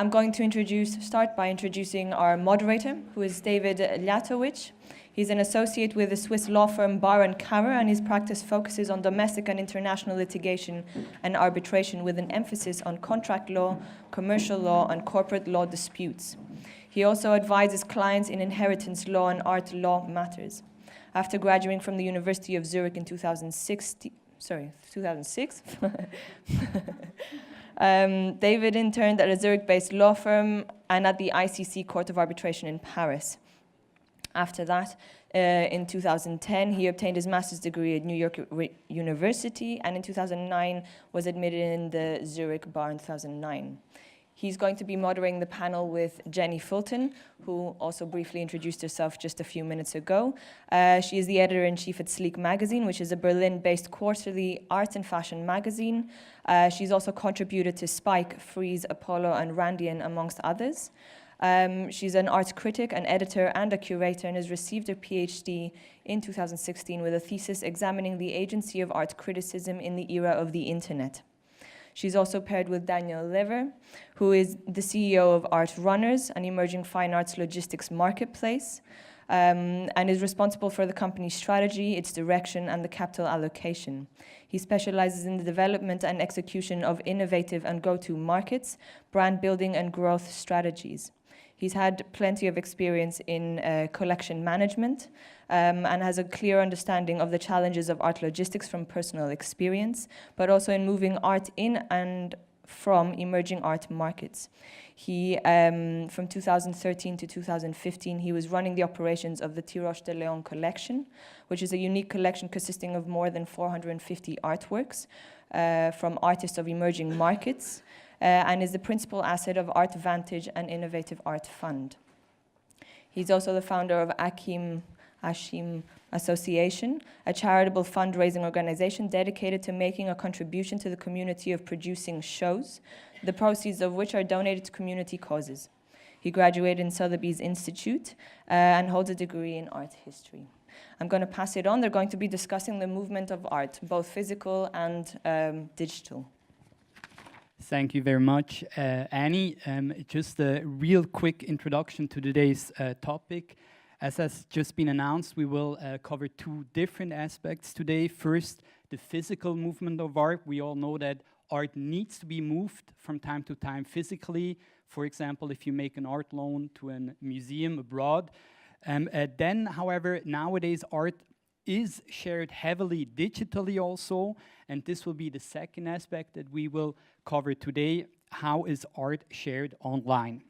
I'm going to start by introducing our moderator, who is David Latowicz. He's an associate with the Swiss law firm Bar & Kammer, and his practice focuses on domestic and international litigation and arbitration with an emphasis on contract law, commercial law, and corporate law disputes. He also advises clients in inheritance law and art law matters. After graduating from the University of Zurich in 2006, David interned at a Zurich-based law firm and at the ICC Court of Arbitration in Paris. After that, in 2010, he obtained his master's degree at New York University, and in 2009 was admitted in the Zurich Bar in 2009. He's going to be moderating the panel with Jeni Fulton, who also briefly introduced herself just a few minutes ago. She is the editor-in-chief at Sleek magazine, which is a Berlin-based quarterly art and fashion magazine. She's also contributed to Spike, Frieze, Apollo, and Randian, amongst others. She's an art critic, an editor, and a curator, and has received her PhD in 2016 with a thesis examining the agency of art criticism in the era of the internet. She's also paired with Daniel Lever, who is the CEO of Art Runners, an emerging fine arts logistics marketplace, and is responsible for the company's strategy, its direction, and the capital allocation. He specializes in the development and execution of innovative and go-to markets, brand building, and growth strategies. He's had plenty of experience in collection management and has a clear understanding of the challenges of art logistics from personal experience, but also in moving art in and from emerging art markets. He, from 2013 to 2015, he was running the operations of the Tiroche de Leon collection, which is a unique collection consisting of more than 450 artworks from artists of emerging markets, and is the principal asset of Art Vantage and Innovative Art Fund. He's also the founder of Ashim Association, a charitable fundraising organization dedicated to making a contribution to the community of producing shows, the proceeds of which are donated to community causes. He graduated in Sotheby's Institute and holds a degree in art history. I'm going to pass it on. They're going to be discussing the movement of art, both physical and digital. Thank you very much, Annie. Just a real quick introduction to today's topic. As has just been announced, we will cover two different aspects today. First, the physical movement of art. We all know that art needs to be moved from time to time physically. For example, if you make an art loan to a museum abroad. Then, however, nowadays art is shared heavily digitally also, and this will be the second aspect that we will cover today. How is art shared online?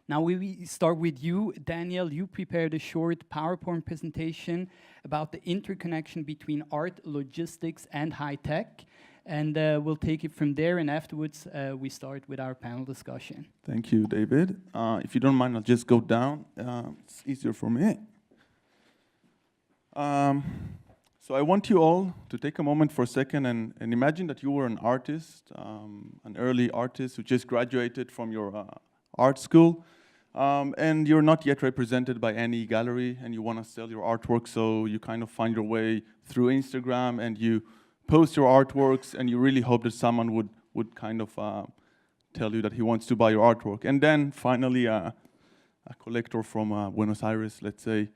Now we start with you, Daniel. You prepared a short PowerPoint presentation about the interconnection between art, logistics, and high tech, and we'll take it from there, and afterwards we start with our panel discussion. Thank you, David. If you don't mind, I'll just go down. It's easier for me. So I want you all to take a moment for a second and imagine that you were an artist, an early artist who just graduated from your art school, and you're not yet represented by any gallery, and you want to sell your artwork, so you kind of find your way through Instagram, and you post your artworks, and you really hope that someone would kind of tell you that he wants to buy your artwork. And then finally, a collector from Buenos Aires, let's say,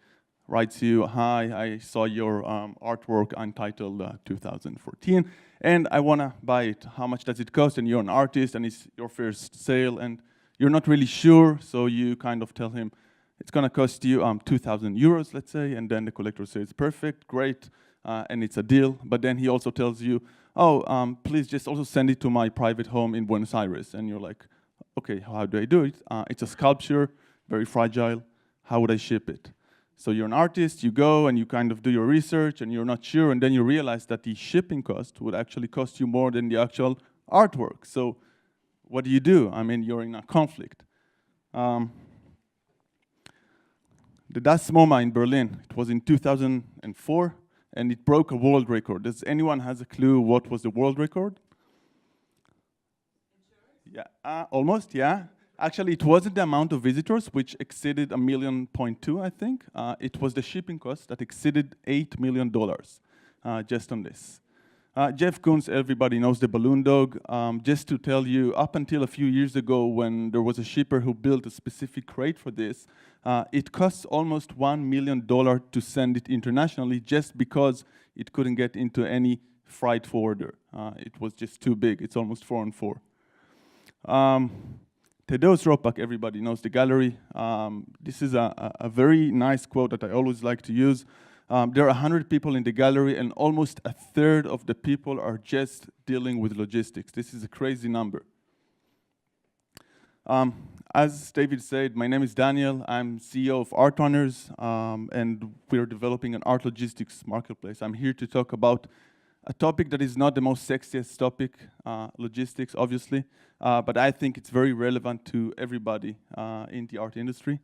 writes you, "Hi, I saw your artwork Untitled 2014, and I want to buy it. How much does it cost?" And you're an artist, and it's your first sale, and you're not really sure, so you kind of tell him, it's going to cost you 2,000 euros, let's say, and then the collector says, "Perfect, great," and it's a deal. But then he also tells you, "Oh, please just also send it to my private home in Buenos Aires." And you're like, "Okay, how do I do it? It's a sculpture, very fragile. How would I ship it?" So you're an artist, you go and you kind of do your research and you're not sure, and then you realize that the shipping cost would actually cost you more than the actual artwork. So what do? I mean, you're in a conflict. The Das MoMA in Berlin, it was in 2004, and it broke a world record. Does anyone has a clue what was the world record? Yeah, almost, yeah. Actually, it wasn't the amount of visitors, which exceeded 1.2 million, I think. It was the shipping cost that exceeded $8 million just on this. Jeff Koons, everybody knows the balloon dog. Just to tell you, up until a few years ago when there was a shipper who built a specific crate for this, it costs almost $1 million to send it internationally just because it couldn't get into any freight forwarder. It was just too big. It's almost 4-on-4. Tadeusz Ropak, everybody knows the gallery. This is a very nice quote that I always like to use. There are 100 people in the gallery and almost a third of the people are just dealing with logistics. This is a crazy number. As David said, my name is Daniel. I'm CEO of Art Runners, and we're developing an art logistics marketplace. I'm here to talk about a topic that is not the most sexiest topic, logistics, obviously, but I think it's very relevant to everybody in the art industry.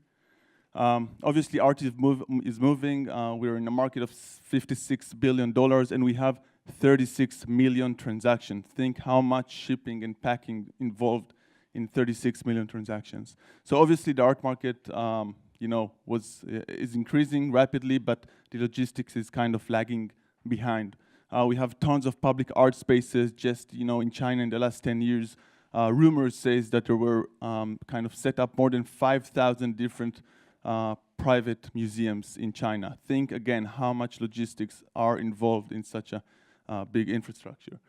Obviously, art is moving. We're in a market of $56 billion, and we have 36 million transactions. Think how much shipping and packing involved in 36 million transactions. So obviously, the art market, is increasing rapidly, but the logistics is kind of lagging behind. We have tons of public art spaces just, in China in the last 10 years. Rumors says that there were kind of set up more than 5,000 different private museums in China. Think again how much logistics are involved in such a big infrastructure.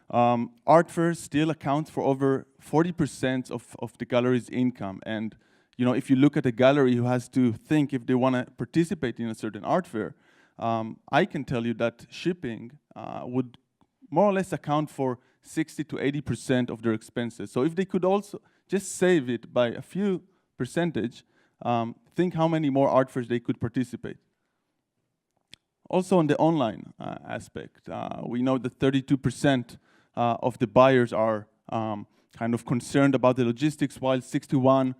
Art fairs still account for over 40% of the gallery's income. And if you look at a gallery who has to think if they want to participate in a certain art fair, I can tell you that shipping would more or less account for 60 to 80% of their expenses. So if they could also just save it by a few percentage, think how many more art fairs they could participate. Also on the online aspect, we know that 32% of the buyers are kind of concerned about the logistics, while 61%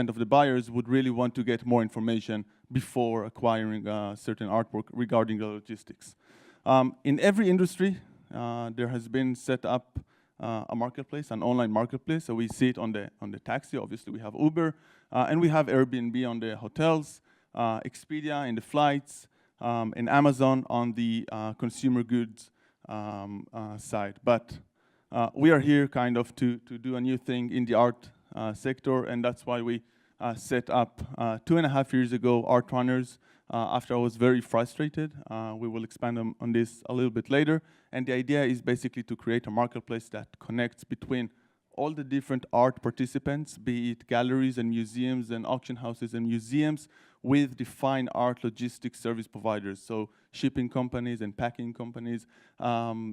of the buyers would really want to get more information before acquiring certain artwork regarding the logistics. In every industry, there has been set up a marketplace, an online marketplace. So we see it on the taxi. Obviously, we have Uber, and we have Airbnb on the hotels, Expedia in the flights, and Amazon on the consumer goods side. But we are here kind of to do a new thing in the art sector, and that's why we set up 2.5 years ago Art Runners. After I was very frustrated, we will expand on this a little bit later. And the idea is basically to create a marketplace that connects between all the different art participants, be it galleries and museums and auction houses and museums, with defined art logistics service providers. So shipping companies and packing companies,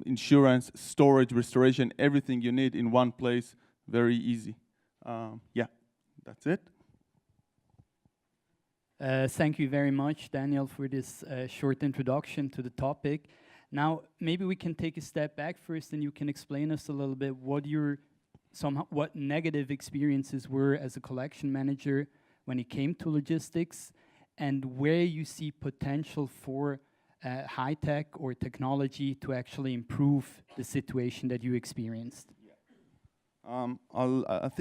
insurance, storage, restoration, everything you need in one place, very easy. That's it. Thank you very much, Daniel, for this short introduction to the topic. Now, maybe we can take a step back first, and you can explain us a little bit what negative experiences were as a collection manager when it came to logistics, and where you see potential for high tech or technology to actually improve the situation that you experienced. I'll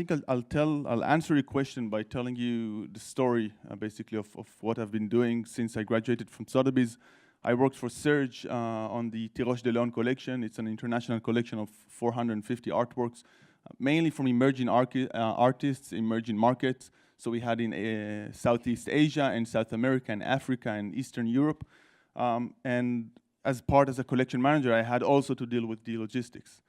answer your question by telling you the story, basically, of what I've been doing since I graduated from Sotheby's. I worked for Serge on the Tiroche de Leon collection. It's an international collection of 450 artworks, mainly from emerging artists, emerging markets. So we had in Southeast Asia and South America and Africa and Eastern Europe. And as a collection manager, I had also to deal with the logistics.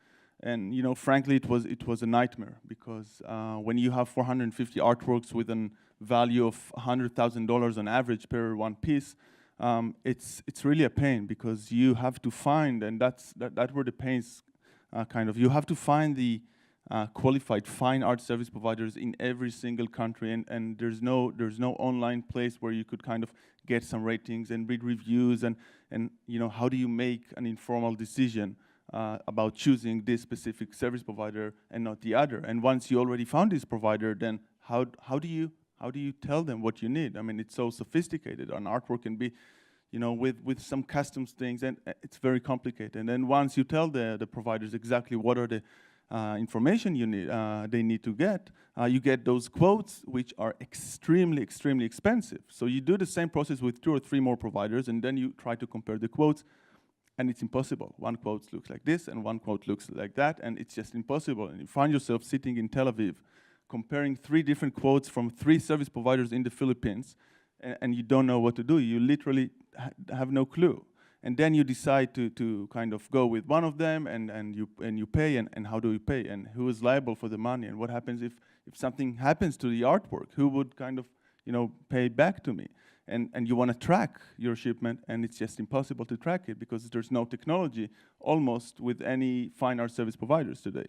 And frankly, it was a nightmare, because when you have 450 artworks with a value of $100,000 on average per one piece, it's really a pain, because you have to find, and that's where the pains you have to find the qualified fine art service providers in every single country, and there's no online place where you could kind of get some ratings and read reviews, and how do you make an informal decision about choosing this specific service provider and not the other? And once you already found this provider, then how do you tell them what you need? I mean, it's so sophisticated. An artwork can be, with some customs things, and it's very complicated. And then once you tell the providers exactly what are the information they need to get, you get those quotes, which are extremely, extremely expensive. So you do the same process with 2 or 3 more providers, and then you try to compare the quotes. and it's impossible. One quote looks like this, and one quote looks like that, and it's just impossible. And you find yourself sitting in Tel Aviv, comparing 3 different quotes from 3 service providers in the Philippines, and you don't know what to do. You literally have no clue. And then you decide to kind of go with one of them, and you pay, and how do you pay, and who is liable for the money, and what happens if something happens to the artwork? Who would kind of, you know, pay back to me? And you want to track your shipment, and it's just impossible to track it because there's no technology almost with any fine art service providers today.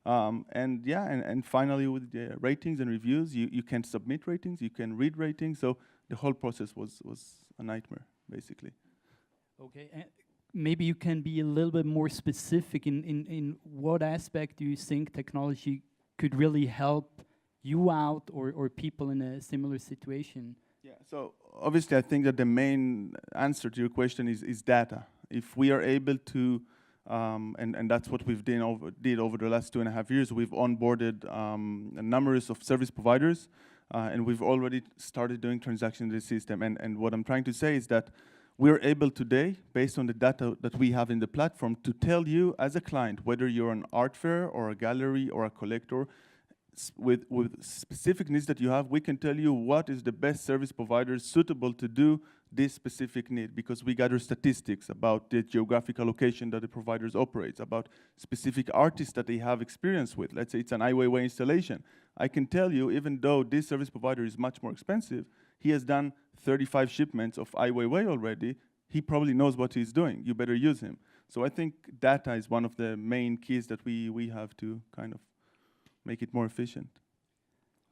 And finally, with the ratings and reviews, you can submit ratings, you can read ratings, so the whole process was a nightmare, basically. Okay, maybe you can be a little bit more specific in what aspect do you think technology could really help you out or people in a similar situation? Yeah, so obviously I think that the main answer to your question is data. If we are able to, and that's what we've did over the last 2.5 years, we've onboarded numerous of service providers, and we've already started doing transactions in the system. And what I'm trying to say is that we're able today, based on the data that we have in the platform, to tell you as a client, whether you're an art fair or a gallery or a collector, with specific needs that you have, we can tell you what is the best service provider suitable to do this specific need, because we gather statistics about the geographical location that the providers operate, about specific artists that they have experience with. Let's say it's an Ai Weiwei installation. I can tell you, even though this service provider is much more expensive, he has done 35 shipments of Ai Weiwei already. He probably knows what he's doing. You better use him. So I think data is one of the main keys that we have to kind of make it more efficient.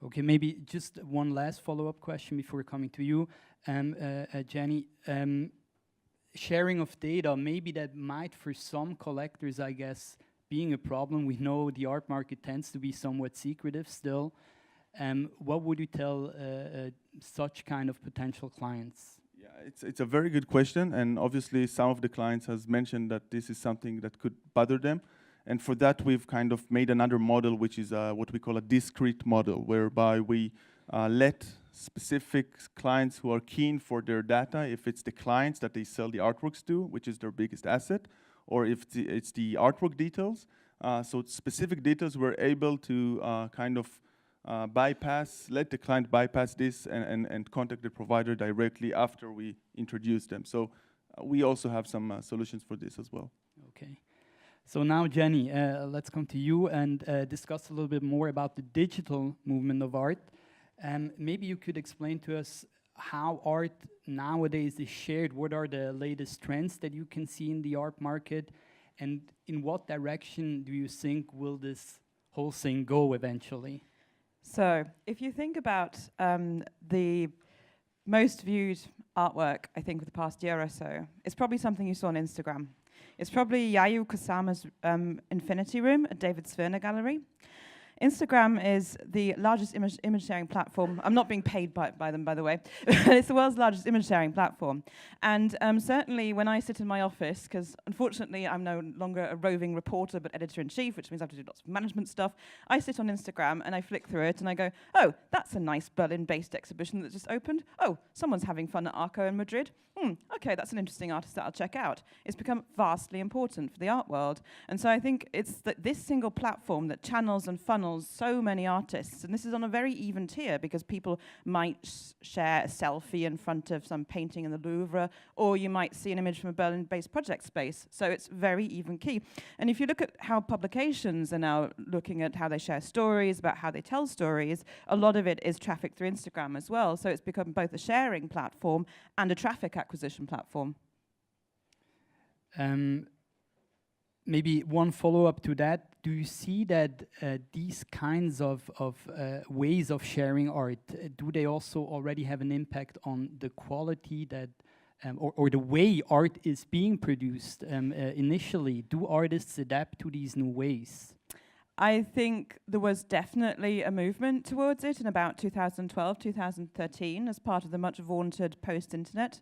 Okay, maybe just one last follow-up question before coming to you, Jeni. Sharing of data, maybe that might, for some collectors, I guess, being a problem. We know the art market tends to be somewhat secretive still. What would you tell such kind of potential clients? Yeah, it's a very good question, and obviously some of the clients has mentioned that this is something that could bother them. And for that, we've kind of made another model, which is what we call a discrete model, whereby we let specific clients who are keen for their data, if it's the clients that they sell the artworks to, which is their biggest asset, or if it's the artwork details. So specific details, we're able to kind of let the client bypass this and contact the provider directly after we introduce them. So we also have some solutions for this as well. Okay. So now, Jeni, let's come to you and discuss a little bit more about the digital movement of art. Maybe you could explain to us how art nowadays is shared. What are the latest trends that you can see in the art market? And in what direction do you think will this whole thing go eventually? So if you think about the most viewed artwork, I think, of the past year or so, it's probably something you saw on Instagram. It's probably Yayoi Kusama's Infinity Room at David Svirner Gallery. Instagram is the largest image sharing platform. I'm not being paid by them, by the way. It's the world's largest image sharing platform. And certainly when I sit in my office, because unfortunately I'm no longer a roving reporter but editor-in-chief, which means I have to do lots of management stuff, I sit on Instagram and I flick through it and I go, oh, that's a nice Berlin-based exhibition that just opened. Oh, someone's having fun at Arco in Madrid. Okay, that's an interesting artist that I'll check out. It's become vastly important for the art world. And so I think it's this single platform that channels and funnels so many artists. And this is on a very even tier because people might share a selfie in front of some painting in the Louvre, or you might see an image from a Berlin-based project space. So it's very even key. And if you look at how publications are now looking at how they share stories, about how they tell stories, a lot of it is traffic through Instagram as well. So it's become both a sharing platform and a traffic acquisition platform. Maybe one follow-up to that. Do you see that these kinds of ways of sharing art, do they also already have an impact on the quality that, or the way art is being produced initially? Do artists adapt to these new ways? I think there was definitely a movement towards it in about 2012, 2013, as part of the much vaunted post-internet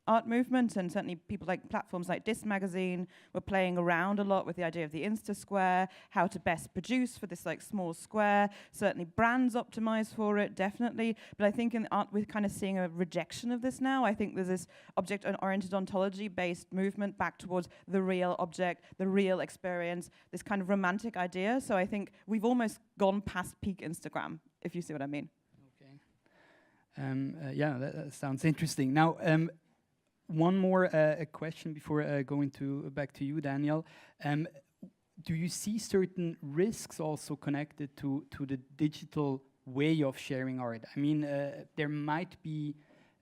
art movement, and certainly people like platforms like Disc Magazine were playing around a lot with the idea of the Insta Square, how to best produce for this like small square. Certainly brands optimize for it, definitely. But I think in art we're kind of seeing a rejection of this now. I think there's this object-oriented ontology-based movement back towards the real object, the real experience, this kind of romantic idea. So I think we've almost gone past peak Instagram, if you see what I mean. Yeah, that sounds interesting. Now, one more question before going back to you, Daniel. Do you see certain risks also connected to the digital way of sharing art? I mean, there might be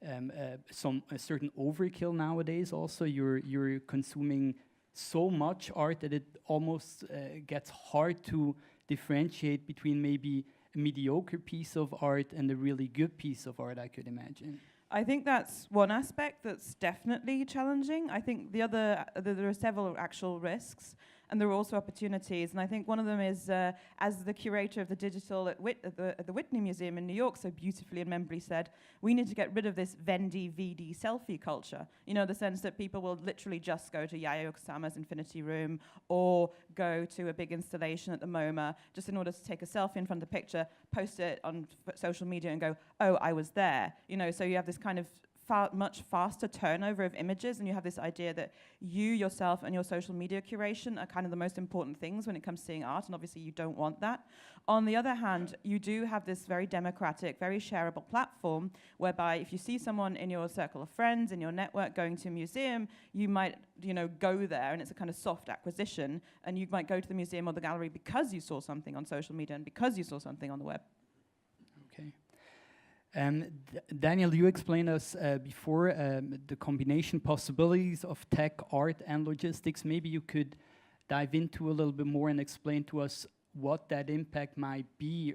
a certain overkill nowadays. Also, you're consuming so much art that it almost gets hard to differentiate between maybe a mediocre piece of art and a really good piece of art, I could imagine. I think that's one aspect that's definitely challenging. I think the other, there are several actual risks, and there are also opportunities. And I think one of them is, as the curator of the digital at the Whitney Museum in New York so beautifully and memorably said, we need to get rid of this Vendy VD selfie culture. You know, the sense that people will literally just go to Yayoi Kusama's Infinity Room or go to a big installation at the MoMA just in order to take a selfie in front of the picture, post it on social media and go, oh, I was there. You know, so you have this kind of much faster turnover of images, and you have this idea that you yourself and your social media curation are kind of the most important things when it comes to seeing art, and obviously you don't want that. On the other hand, you do have this very democratic, very shareable platform whereby if you see someone in your circle of friends, in your network going to a museum, you might, you know, go there, and it's a kind of soft acquisition, and you might go to the museum or the gallery because you saw something on social media and because you saw something on the web. Daniel, you explained us before the combination possibilities of tech, art, and logistics. Maybe you could dive into a little bit more and explain to us what that impact might be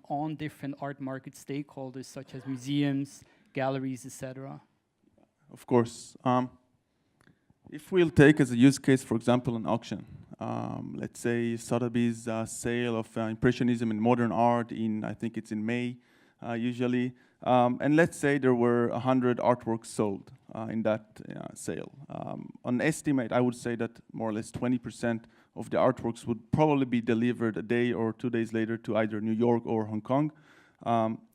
on different art market stakeholders, such as museums, galleries, etc. Of course. If we'll take as a use case, for example, an auction. Let's say Sotheby's sale of Impressionism and modern art in, I think it's in May, usually. And let's say there were 100 artworks sold in that sale. On estimate, I would say that more or less 20% of the artworks would probably be delivered a day or 2 days later to either New York or Hong Kong.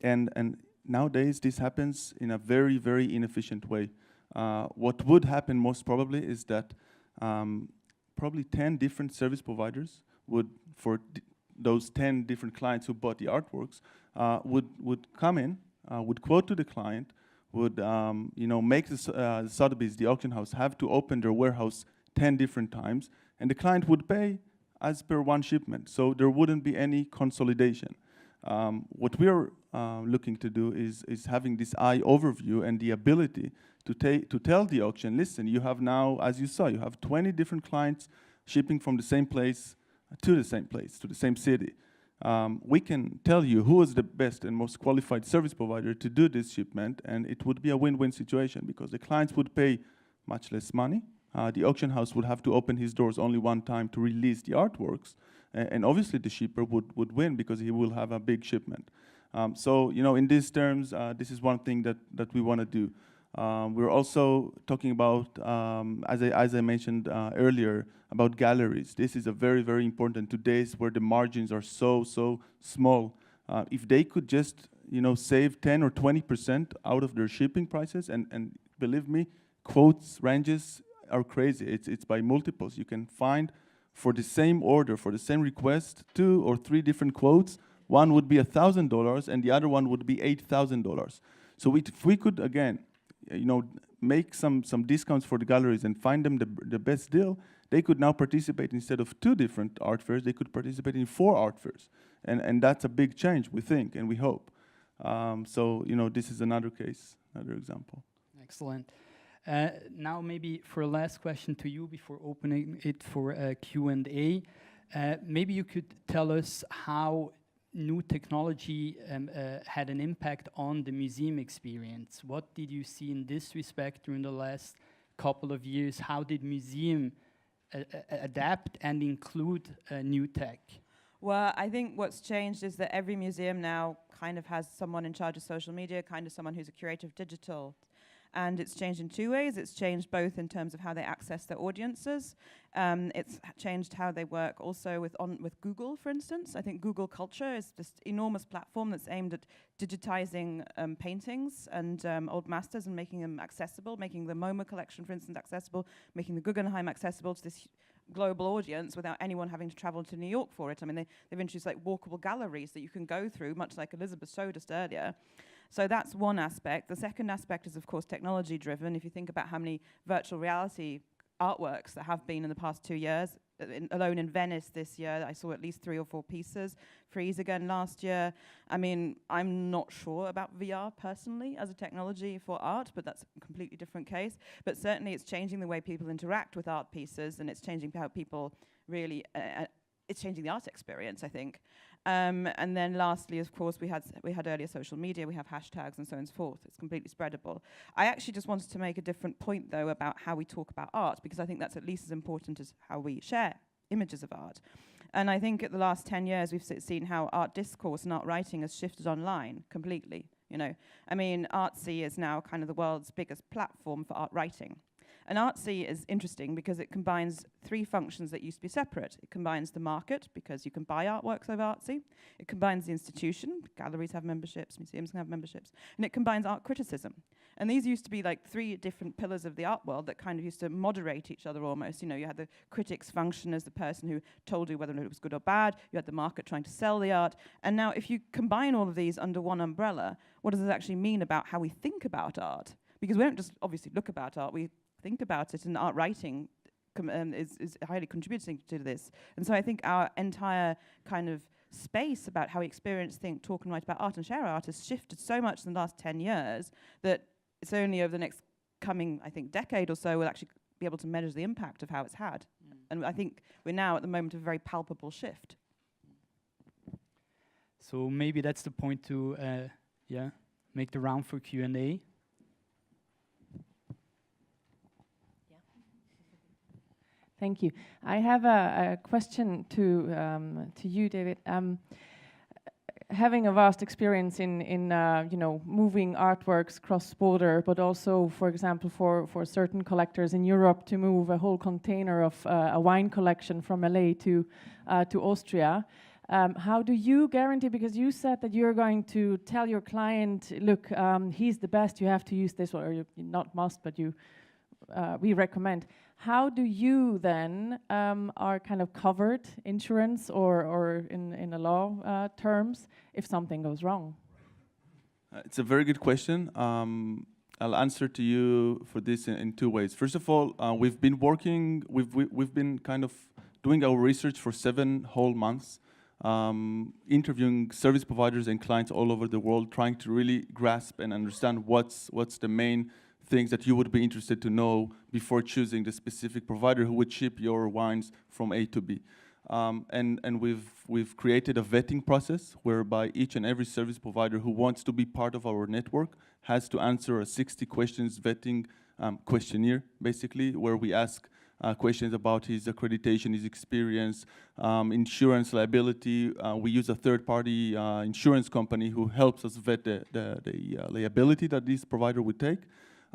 And nowadays, this happens in a very, very inefficient way. What would happen most probably is that probably 10 different service providers would, for those 10 different clients who bought the artworks, would come in, would quote to the client, would make the Sotheby's, the auction house, have to open their warehouse 10 different times, and the client would pay as per one shipment. So there wouldn't be any consolidation. What we're looking to do is having this eye overview and the ability to tell the auction, listen, you have now, as you saw, you have 20 different clients shipping from the same place to the same place, to the same city. We can tell you who is the best and most qualified service provider to do this shipment, and it would be a win-win situation because the clients would pay much less money. The auction house would have to open his doors only one time to release the artworks, and obviously the shipper would win because he will have a big shipment. So, in these terms, this is one thing that we want to do. We're also talking about, as I mentioned earlier, about galleries. This is a very, very important today's where the margins are so small. If they could just, save 10 or 20% out of their shipping prices, and believe me, quotes ranges are crazy. It's by multiples. You can find for the same order, for the same request, 2 or 3 different quotes. One would be $1,000, and the other one would be $8,000. So if we could again, make some discounts for the galleries and find them the best deal, they could now participate instead of 2 different art fairs, they could participate in 4 art fairs. And that's a big change, we think, and we hope. So, this is another case, another example. Excellent. Now maybe for a last question to you before opening it for Q&A, maybe you could tell us how new technology had an impact on the museum experience. What did you see in this respect during the last couple of years? How did museum adapt and include new tech? Well, I think what's changed is that every museum now kind of has someone in charge of social media, kind of someone who's a curator of digital. And it's changed in two ways. It's changed both in terms of how they access their audiences. It's changed how they work also with Google, for instance. I think Google Culture is this enormous platform that's aimed at digitizing paintings and old masters and making them accessible, making the MoMA collection, for instance, accessible, making the Guggenheim accessible to this global audience without anyone having to travel to New York for it. I mean, they've introduced like walkable galleries that you can go through, much like Elizabeth showed just earlier. So that's one aspect. The second aspect is, of course, technology driven. If you think about how many virtual reality artworks that have been in the past 2 years, alone in Venice this year, I saw at least 3 or 4 pieces. Frieze again last year. I mean, I'm not sure about VR personally as a technology for art, but that's a completely different case. But certainly it's changing the way people interact with art pieces, and it's changing how people really, it's changing the art experience, I think. And then lastly, of course, we had earlier social media, we have hashtags and so on and so forth. It's completely spreadable. I actually just wanted to make a different point, though, about how we talk about art, because I think that's at least as important as how we share images of art. And I think at the last 10 years, we've seen how art discourse and art writing has shifted online completely, you know. I mean, Artsy is now kind of the world's biggest platform for art writing. And Artsy is interesting because it combines 3 functions that used to be separate. It combines the market, because you can buy artworks over Artsy. It combines the institution, galleries have memberships, museums can have memberships. And it combines art criticism. And these used to be like 3 different pillars of the art world that kind of used to moderate each other almost. You know, you had the critic's function as the person who told you whether it was good or bad. You had the market trying to sell the art. And now if you combine all of these under one umbrella, what does it actually mean about how we think about art? Because we don't just obviously look about art, we think about it, and art writing is highly contributing to this. And so I think our entire kind of space about how we experience, think, talk and write about art and share art has shifted so much in the last 10 years that it's only over the next coming, I think, decade or so we'll actually be able to measure the impact of how it's had. And I think we're now at the moment of a very palpable shift. So maybe that's the point to make the round for Q&A. Thank you. I have a question to you, David. Having a vast experience in you know, moving artworks cross-border, but also, for example, for certain collectors in Europe to move a whole container of a wine collection from LA to Austria. How do you guarantee, because you said that you're going to tell your client, look, he's the best, you have to use this, or you not must, but you we recommend. How do you then are kind of covered, insurance or in the law terms, if something goes wrong? It's a very good question. I'll answer to you for this in 2 ways. First of all, we've been kind of doing our research for 7 whole months, interviewing service providers and clients all over the world, trying to really grasp and understand what's the main things that you would be interested to know before choosing the specific provider who would ship your wines from A to B. And we've created a vetting process whereby each and every service provider who wants to be part of our network has to answer a 60 questions vetting questionnaire, basically, where we ask questions about his accreditation, his experience, insurance liability. We use a third-party insurance company who helps us vet the liability that this provider would take.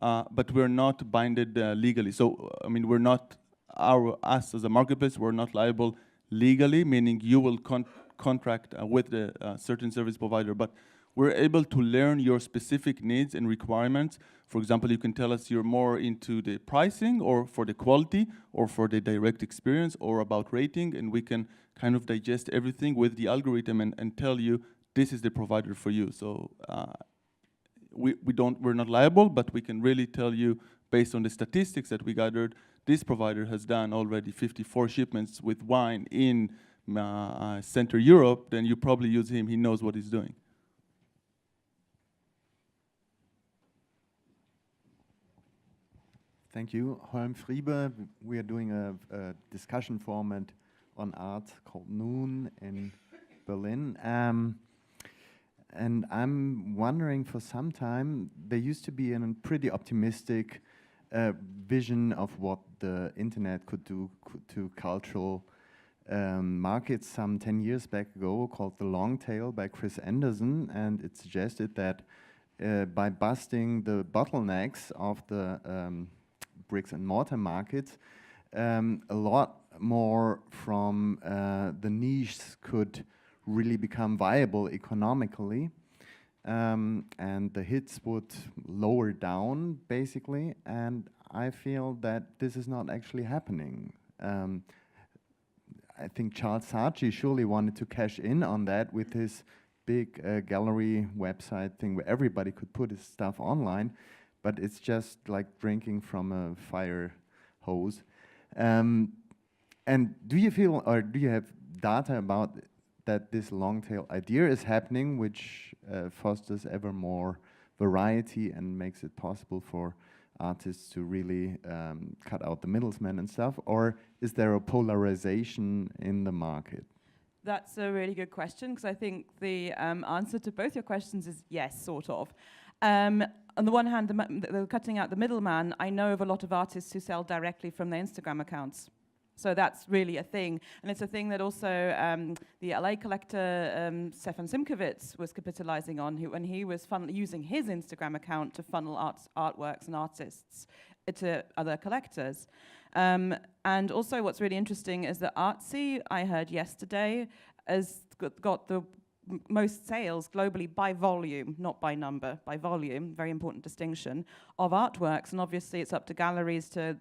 But we're not binded legally. So, I mean, we're not, us as a marketplace, we're not liable legally, meaning you will contract with the certain service provider, but we're able to learn your specific needs and requirements. For example, you can tell us you're more into the pricing or for the quality or for the direct experience or about rating, and we can kind of digest everything with the algorithm and tell you this is the provider for you. So, we're not liable, but we can really tell you based on the statistics that we gathered, this provider has done already 54 shipments with wine in Central Europe, then you probably use him, he knows what he's doing. Thank you. Holm Friebe, we are doing a discussion format on art called Noon in Berlin. And I'm wondering, for some time, there used to be a pretty optimistic vision of what the internet could do to cultural markets some 10 years back ago, called The Long Tail by Chris Anderson, and it suggested that by busting the bottlenecks of the bricks and mortar markets, a lot more from the niches could really become viable economically, and the hits would lower down basically, and I feel that this is not actually happening. I think Charles Saatchi surely wanted to cash in on that with his big gallery website thing where everybody could put his stuff online, but it's just like drinking from a fire hose. And do you feel, or do you have data about that this long tail idea is happening, which fosters ever more variety and makes it possible for artists to really cut out the middlemen and stuff? Or is there a polarization in the market? That's a really good question, because I think the answer to both your questions is yes, sort of. On the one hand, the cutting out the middleman, I know of a lot of artists who sell directly from their Instagram accounts. So that's really a thing. And it's a thing that also the LA collector, Stefan Simkowitz, was capitalizing on when he was using his Instagram account to funnel artworks and artists to other collectors. And also what's really interesting is that Artsy, I heard yesterday, has got the most sales globally by volume, not by number, by volume, very important distinction, of artworks. And obviously it's up to galleries to,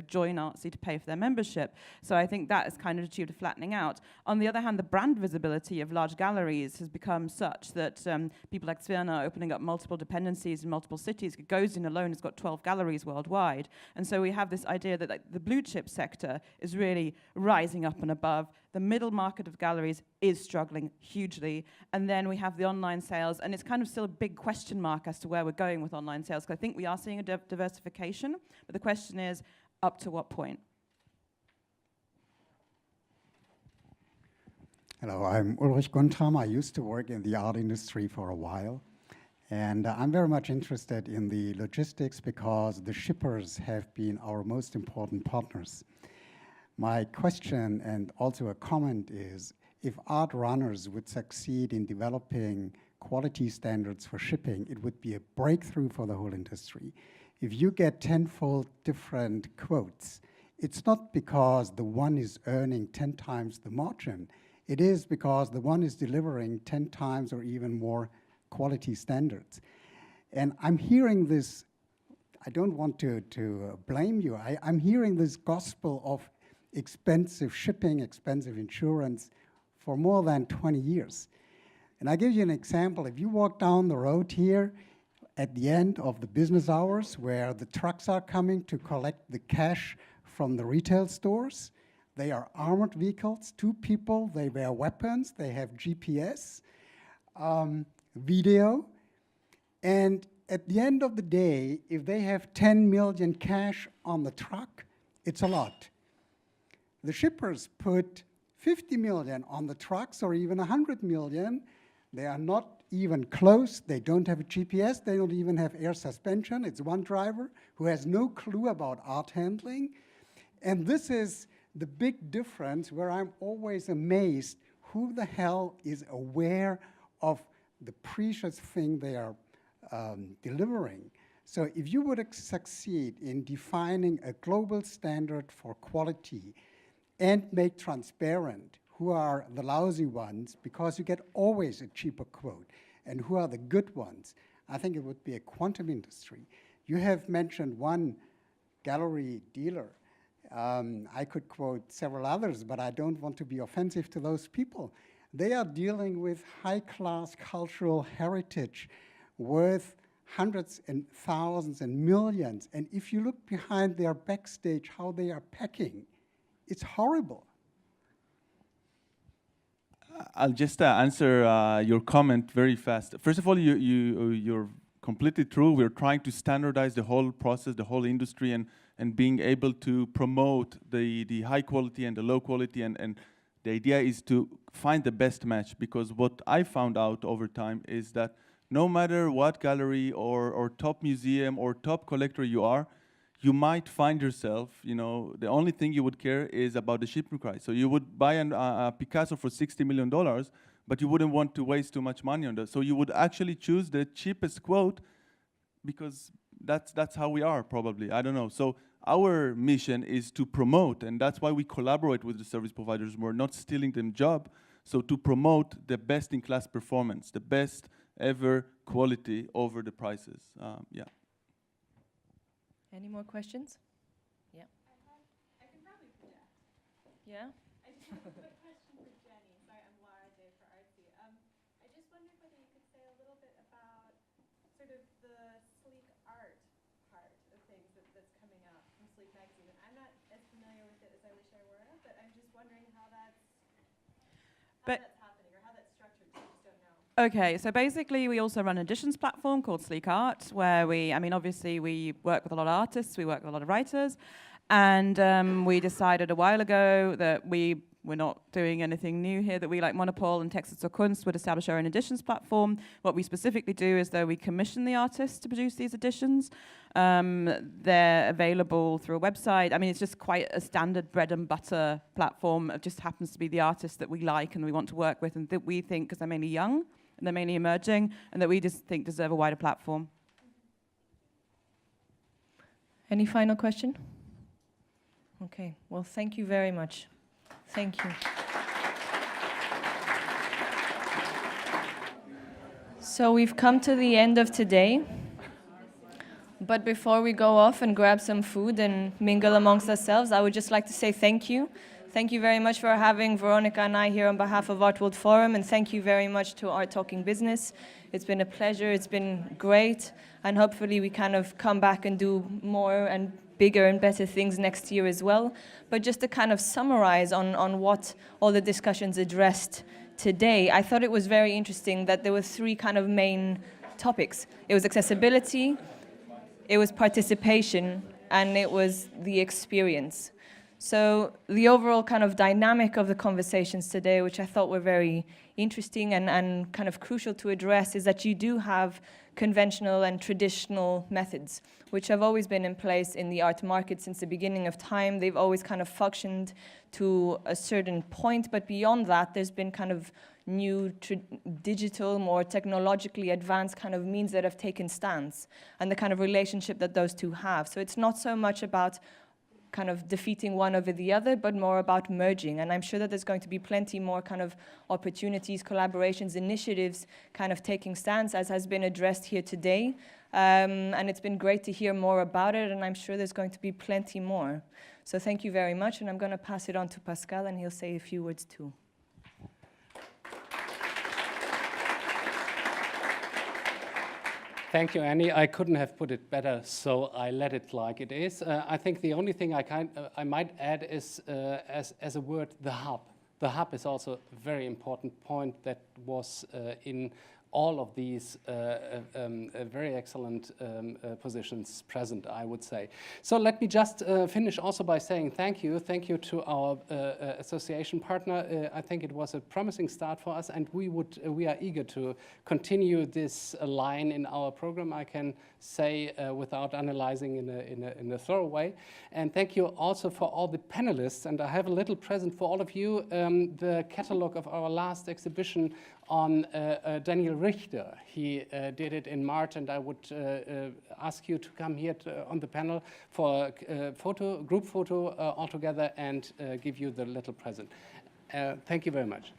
join Artsy to pay for their membership. So I think that has kind of achieved a flattening out. On the other hand, the brand visibility of large galleries has become such that people like Svirna are opening up multiple dependencies in multiple cities. Gagosian alone has got 12 galleries worldwide. And so we have this idea that the blue chip sector is really rising up and above. The middle market of galleries is struggling hugely. And then we have the online sales, and it's kind of still a big question mark as to where we're going with online sales, because I think we are seeing a diversification, but the question is, up to what point? Hello, I'm Ulrich Guntram. I used to work in the art industry for a while, and I'm very much interested in the logistics because the shippers have been our most important partners. My question and also a comment is, if art runners would succeed in developing quality standards for shipping, it would be a breakthrough for the whole industry. If you get tenfold different quotes, it's not because the one is earning 10 times the margin. It is because the one is delivering 10 times or even more quality standards. And I'm hearing this, I don't want to blame you, I'm hearing this gospel of expensive shipping, expensive insurance for more than 20 years. And I give you an example. If you walk down the road here at the end of the business hours where the trucks are coming to collect the cash from the retail stores, they are armored vehicles, 2 people, they wear weapons, they have GPS, video, and at the end of the day, if they have 10 million cash on the truck, it's a lot. The shippers put 50 million on the trucks or even 100 million. They are not even close. They don't have a GPS. They don't even have air suspension. It's one driver who has no clue about art handling. And this is the big difference where I'm always amazed who the hell is aware of the precious thing they are delivering. So if you would succeed in defining a global standard for quality and make transparent who are the lousy ones, because you get always a cheaper quote, and who are the good ones, I think it would be a quantum industry. You have mentioned one gallery dealer. I could quote several others, but I don't want to be offensive to those people. They are dealing with high-class cultural heritage worth hundreds and thousands and millions. And if you look behind their backstage, how they are packing, it's horrible. I'll just answer your comment very fast. First of all, you're completely true. We're trying to standardize the whole process, the whole industry, and being able to promote the high quality and the low quality. And the idea is to find the best match, because what I found out over time is that no matter what gallery or top museum or top collector you are, you might find yourself, the only thing you would care is about the shipping price. So you would buy a Picasso for $60 million, but you wouldn't want to waste too much money on that. So you would actually choose the cheapest quote because that's how we are probably, I don't know. So our mission is to promote, and that's why we collaborate with the service providers. We're not stealing them job. So to promote the best-in-class performance, the best ever quality over the prices. Yeah. Any more questions? Yeah. I can probably do that. Yeah? I just have a quick question for Jeni. Sorry, I'm Lara Day for Artsy. I just wondered whether you could say a little bit about sort of the sleek art part of things that's coming out from Sleek Magazine. And I'm not as familiar with it as I wish I were, but I'm just wondering how that's happening or how that's structured, so I just don't know. Okay, so basically we also run an editions platform called Sleek Art, where obviously we work with a lot of artists, we work with a lot of writers, and we decided a while ago that we're not doing anything new here, that we, like Monopol and Texas zur Kunst, would establish our own editions platform. What we specifically do is, though, we commission the artists to produce these editions. They're available through a website. I mean, it's just quite a standard bread and butter platform. It just happens to be the artists that we like and we want to work with and that we think, because they're mainly young and they're mainly emerging, and that we just think deserve a wider platform. Any final question? Okay, well, thank you very much. Thank you. So we've come to the end of today. But before we go off and grab some food and mingle amongst ourselves, I would just like to say thank you. Thank you very much for having Veronica and I here on behalf of Art World Forum, and thank you very much to Art Talking Business. It's been a pleasure, it's been great, and hopefully we kind of come back and do more and bigger and better things next year as well. But just to kind of summarize on what all the discussions addressed today, I thought it was very interesting that there were three kind of main topics. It was accessibility, it was participation, and it was the experience. So the overall kind of dynamic of the conversations today, which I thought were very interesting and kind of crucial to address, is that you do have conventional and traditional methods, which have always been in place in the art market since the beginning of time. They've always kind of functioned to a certain point, but beyond that, there's been kind of new digital, more technologically advanced kind of means that have taken stance, and the kind of relationship that those two have. So it's not so much about kind of defeating one over the other, but more about merging. And I'm sure that there's going to be plenty more kind of opportunities, collaborations, initiatives kind of taking stance, as has been addressed here today. And it's been great to hear more about it, and I'm sure there's going to be plenty more. So thank you very much, and I'm going to pass it on to Pascal, and he'll say a few words too. Thank you, Annie. I couldn't have put it better, so I let it like it is. I think the only thing I might add is, as a word, the hub. The hub is also a very important point that was in all of these very excellent positions present, I would say. So let me just finish also by saying thank you. Thank you to our association partner. I think it was a promising start for us, and we are eager to continue this line in our program, I can say, without analyzing in a thorough way. And thank you also for all the panelists. And I have a little present for all of you, the catalog of our last exhibition on Daniel Richter. He did it in March, and I would ask you to come here on the panel for a group photo all together, and give you the little present. Thank you very much.